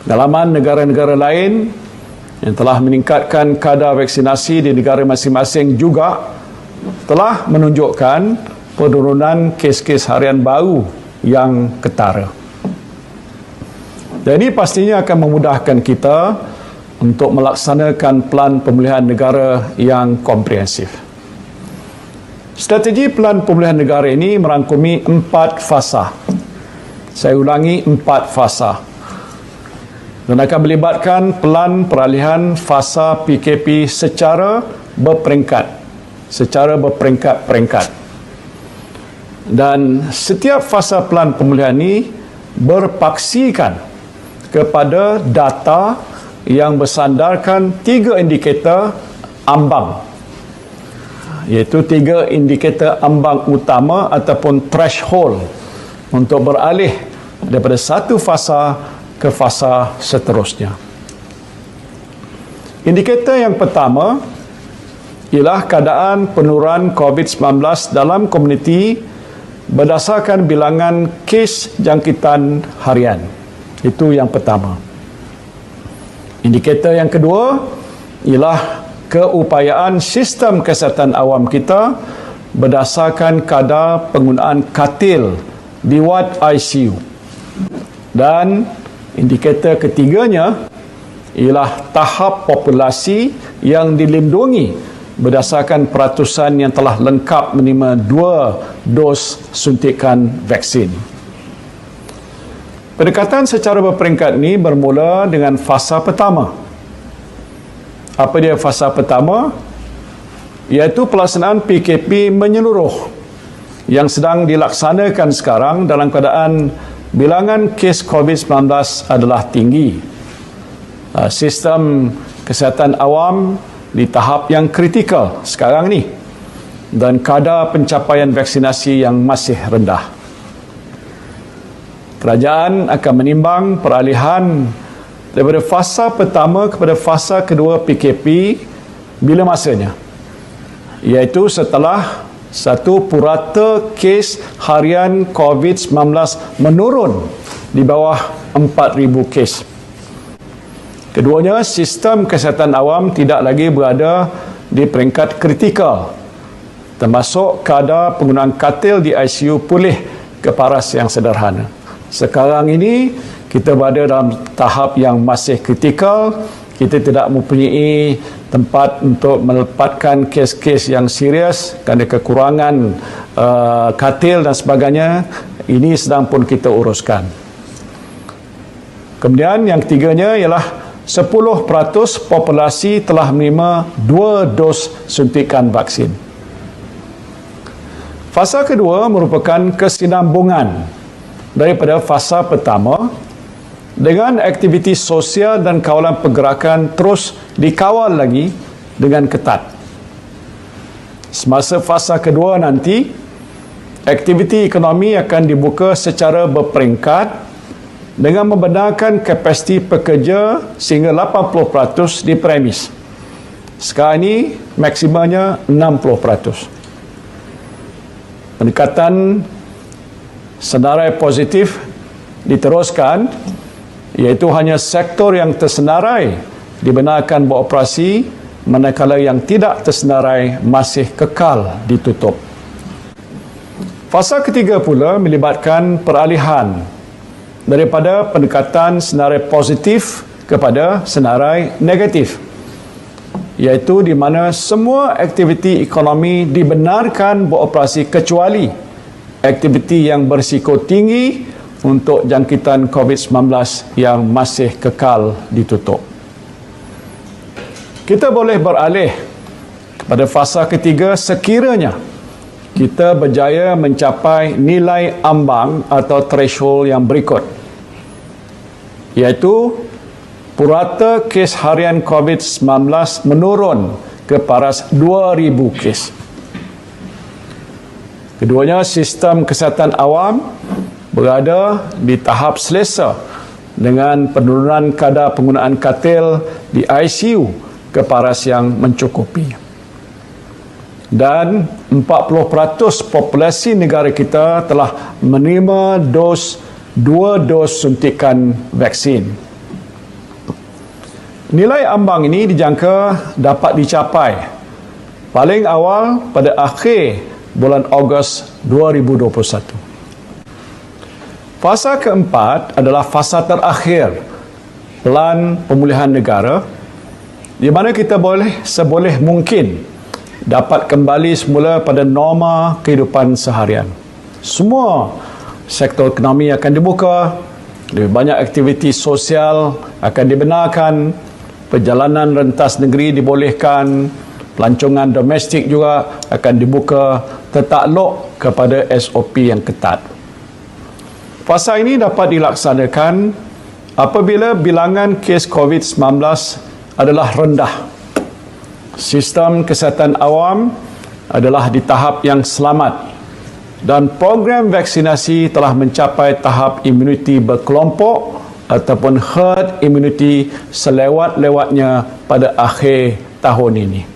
Dalaman negara-negara lain yang telah meningkatkan kadar vaksinasi di negara masing-masing juga telah menunjukkan penurunan kes-kes harian baru yang ketara. Dan ini pastinya akan memudahkan kita untuk melaksanakan pelan pemulihan negara yang komprehensif. Strategi pelan pemulihan negara ini merangkumi 4 fasa. Saya ulangi, 4 fasa. Dan akan melibatkan pelan peralihan fasa PKP secara berperingkat. Dan setiap fasa pelan pemulihan ini berpaksikan kepada data yang bersandarkan 3 indikator ambang, iaitu 3 indikator ambang utama ataupun threshold untuk beralih daripada satu fasa ke fasa seterusnya. Indikator yang pertama ialah keadaan penurunan COVID-19 dalam komuniti berdasarkan bilangan kes jangkitan harian. Itu yang pertama. Indikator yang kedua ialah keupayaan sistem kesihatan awam kita berdasarkan kadar penggunaan katil di wad ICU. Dan indikator ketiganya ialah tahap populasi yang dilindungi berdasarkan peratusan yang telah lengkap menerima 2 dos suntikan vaksin. Pendekatan secara berperingkat ini bermula dengan fasa pertama. Apa dia fasa pertama? Iaitu pelaksanaan PKP menyeluruh yang sedang dilaksanakan sekarang dalam keadaan bilangan kes COVID-19 adalah tinggi. Sistem kesihatan awam di tahap yang kritikal sekarang ni dan kadar pencapaian vaksinasi yang masih rendah. Kerajaan akan menimbang peralihan daripada fasa pertama kepada fasa kedua PKP bila masanya, iaitu setelah satu purata kes harian COVID-19 menurun di bawah 4,000 kes. Keduanya, sistem kesihatan awam tidak lagi berada di peringkat kritikal, termasuk kadar penggunaan katil di ICU pulih ke paras yang sederhana. Sekarang ini kita berada dalam tahap yang masih kritikal. Kita tidak mempunyai tempat untuk melepaskan kes-kes yang serius kerana kekurangan katil dan sebagainya. Ini sedang pun kita uruskan. Kemudian yang ketiganya ialah 10% populasi telah menerima 2 dos suntikan vaksin. Fasa kedua merupakan kesinambungan daripada fasa pertama dengan aktiviti sosial dan kawalan pergerakan terus dikawal lagi dengan ketat. Semasa fasa kedua nanti, aktiviti ekonomi akan dibuka secara berperingkat dengan membenarkan kapasiti pekerja sehingga 80% di premis. Sekarang ini maksimumnya 60%. Pendekatan senarai positif diteruskan, iaitu hanya sektor yang tersenarai dibenarkan beroperasi, manakala yang tidak tersenarai masih kekal ditutup. Fasa ketiga pula melibatkan peralihan daripada pendekatan senarai positif kepada senarai negatif, iaitu di mana semua aktiviti ekonomi dibenarkan beroperasi kecuali aktiviti yang berisiko tinggi untuk jangkitan COVID-19 yang masih kekal ditutup. Kita boleh beralih kepada fasa ketiga sekiranya kita berjaya mencapai nilai ambang atau threshold yang berikut, iaitu purata kes harian COVID-19 menurun ke paras 2,000 kes. Keduanya, sistem kesihatan awam berada di tahap selesa dengan penurunan kadar penggunaan katil di ICU ke paras yang mencukupi. Dan 40% populasi negara kita telah menerima 2 dos suntikan vaksin. Nilai ambang ini dijangka dapat dicapai paling awal pada akhir bulan Ogos 2021. Fasa keempat adalah fasa terakhir Pelan Pemulihan Negara, di mana kita seboleh mungkin dapat kembali semula pada norma kehidupan seharian. Semua sektor ekonomi akan dibuka, lebih banyak aktiviti sosial akan dibenarkan, perjalanan rentas negeri dibolehkan, pelancongan domestik juga akan dibuka tertakluk kepada SOP yang ketat. Fasa ini dapat dilaksanakan apabila bilangan kes COVID-19 adalah rendah. Sistem kesihatan awam adalah di tahap yang selamat dan program vaksinasi telah mencapai tahap imuniti berkelompok ataupun herd immunity selewat-lewatnya pada akhir tahun ini.